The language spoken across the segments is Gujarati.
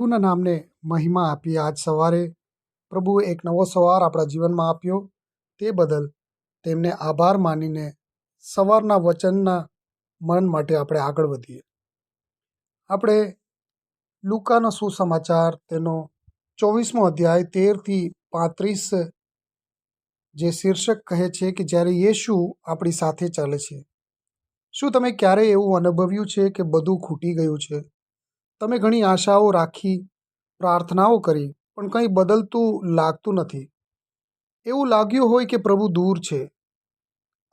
પ્રભુના નામને મહિમા આપીએ। આજ સવારે પ્રભુએ એક નવો સવાર આપણા જીવનમાં આપ્યો, તે બદલ તેમને આભાર માનીને સવારના વચનના મન માટે આપણે આગળ વધીએ। આપણે લુકાનો સુસમાચાર તેનો 24મો અધ્યાય 13-35 જે શીર્ષક કહે છે કે જ્યારે યેશુ આપણી સાથે ચાલે છે। શું તમે ક્યારેય એવું અનુભવ્યું છે કે બધું ખૂટી ગયું છે? તમે ઘણી આશાઓ રાખી, પ્રાર્થનાઓ કરી, પણ કંઈ બદલતું લાગતું નથી। એવું લાગ્યું હોય કે પ્રભુ દૂર છે।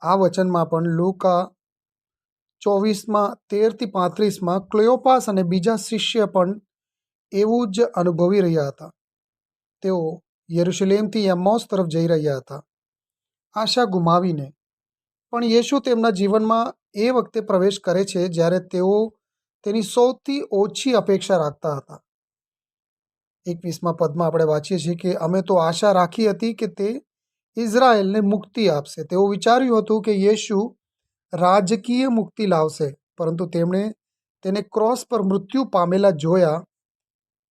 આ વચનમાં પણ લુકા 24:13-35 ક્લેયોપાસ અને બીજા શિષ્ય પણ એવું જ અનુભવી રહ્યા હતા। તેઓ યરુશલેમથી એમ્માઉસ તરફ જઈ રહ્યા હતા, આશા ગુમાવીને। પણ યેશુ તેમના જીવનમાં એ વખતે પ્રવેશ કરે છે જ્યારે તેઓ તેની સૌથી ઓછી અપેક્ષા રાખતા હતા। 21મા પદમાં આપણે વાંચીએ છીએ કે અમે તો આશા રાખી હતી કે તે ઇઝરાયેલને મુક્તિ આપશે। તેઓ વિચાર્યું હતું કે યેશુ રાજકીય મુક્તિ લાવશે, પરંતુ તેમણે તેને ક્રોસ પર મૃત્યુ પામેલા જોયા।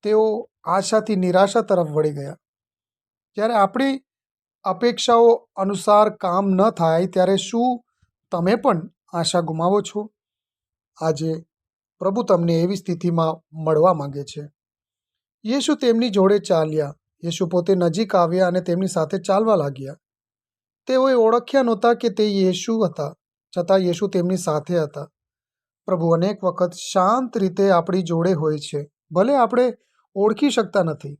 તેઓ આશાથી નિરાશા તરફ વળી ગયા। જ્યારે આપણી અપેક્ષાઓ અનુસાર કામ ન થાય ત્યારે શું તમે પણ આશા ગુમાવો છો? આજે પ્રભુ તમને એવી સ્થિતિમાં મળવા માંગે છે। યેશુ તેમની જોડે ચાલ્યા। યેશુ પોતે નજીક આવ્યા અને તેમની સાથે ચાલવા લાગ્યા। તેઓએ ઓળખ્યા નહોતા કે તે યેશુ હતા, છતાં યેશુ તેમની સાથે હતા। પ્રભુ અનેક વખત શાંત રીતે આપણી જોડે હોય છે, ભલે આપણે ઓળખી શકતા નથી।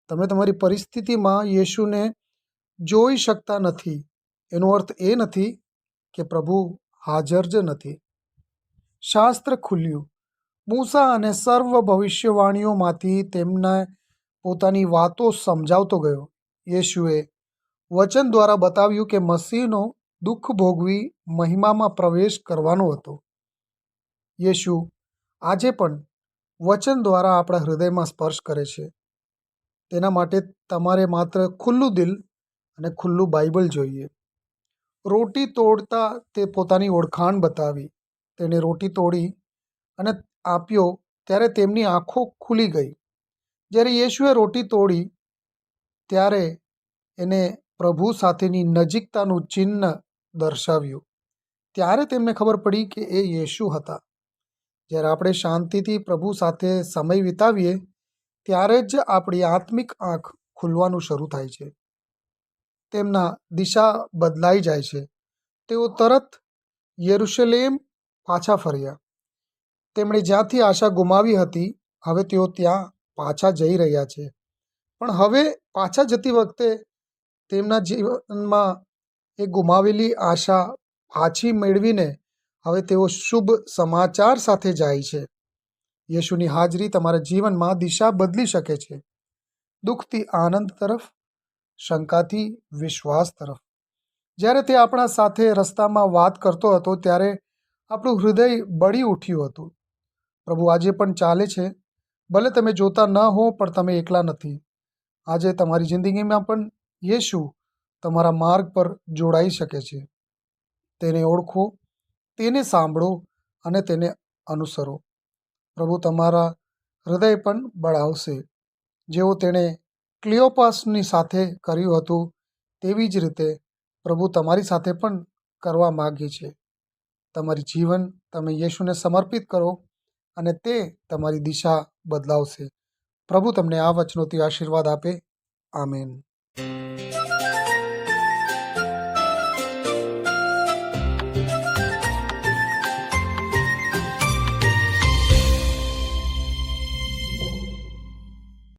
તમે તમારી પરિસ્થિતિમાં યેશુને જોઈ શકતા નથી, એનો અર્થ એ નથી કે પ્રભુ હાજર જ નથી। શાસ્ત્ર ખુલ્યું, મૂસા અને સર્વ ભવિષ્યવાણીઓમાંથી તેમને પોતાની વાતો સમજાવતો ગયો। યેશુએ વચન દ્વારા બતાવ્યું કે મસીહનો દુઃખ ભોગવી મહિમામાં પ્રવેશ કરવાનો હતો। યેશુ આજે પણ વચન દ્વારા આપણા હૃદયમાં સ્પર્શ કરે છે। તેના માટે તમારે માત્ર ખુલ્લું દિલ અને ખુલ્લું બાઇબલ જોઈએ। રોટી તોડતા તે પોતાની ઓળખાણ બતાવી। તેણે રોટી તોડી અને આપ્યો ત્યારે તેમની આંખો ખુલી ગઈ। જ્યારે યેશુએ રોટી તોડી ત્યારે એને પ્રભુ સાથેની નજીકતાનું ચિહ્ન દર્શાવ્યું। ત્યારે તેમને ખબર પડી કે એ યેશુ હતા। જ્યારે આપણે શાંતિથી પ્રભુ સાથે સમય વિતાવીએ ત્યારે જ આપણી આત્મિક આંખ ખુલવાનું શરૂ થાય છે। તેમના દિશા બદલાઈ જાય છે। તેઓ તરત યરુશલેમ પાછા ફર્યા। તેમણે જ્યાંથી આશા ગુમાવી હતી, હવે તેઓ ત્યાં પાછા જઈ રહ્યા છે। પણ હવે પાછા જતી વખતે તેમના જીવનમાં એ ગુમાવેલી આશા પાછી મેળવીને હવે તેઓ શુભ સમાચાર સાથે જાય છે। યેશુની હાજરી તમારા જીવનમાં દિશા બદલી શકે છે, દુઃખથી આનંદ તરફ, શંકાથી વિશ્વાસ તરફ। જ્યારે તે આપણા સાથે રસ્તામાં વાત કરતો હતો ત્યારે આપણું હૃદય બળી ઉઠ્યું હતું। પ્રભુ આજે પણ ચાલે છે, ભલે તમે જોતા ન હો, પણ તમે એકલા નથી। આજે તમારી જિંદગીમાં પણ યેશુ તમારા માર્ગ પર જોડાઈ શકે છે। તેને ઓળખો, તેને સાંભળો અને તેને અનુસરો। પ્રભુ તમારા હૃદય પણ બળાવશે। જેવો તેણે ક્લિયોપાસની સાથે કર્યું હતું, તેવી જ રીતે પ્રભુ તમારી સાથે પણ કરવા માગે છે। તમારી જીવન તમે યેશુને સમર્પિત કરો અને તે તમારી દિશા બદલાવશે। પ્રભુ તમને આ વચનોથી આશીર્વાદ આપે। આમેન।